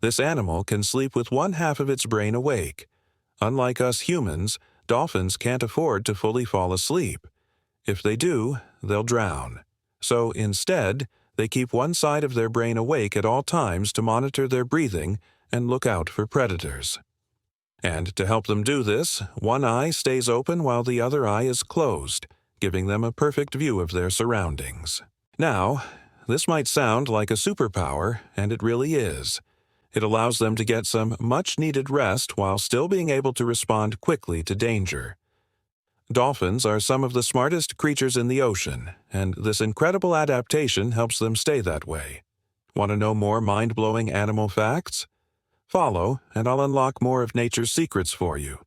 This animal can sleep with one half of its brain awake. Unlike us humans, dolphins can't afford to fully fall asleep. If they do, they'll drown. So instead, they keep one side of their brain awake at all times to monitor their breathing and look out for predators. And to help them do this, one eye stays open while the other eye is closed, giving them a perfect view of their surroundings. Now, this might sound like a superpower, and it really is. It allows them to get some much-needed rest while still being able to respond quickly to danger. Dolphins are some of the smartest creatures in the ocean, and this incredible adaptation helps them stay that way. Want to know more mind-blowing animal facts? Follow, and I'll unlock more of nature's secrets for you.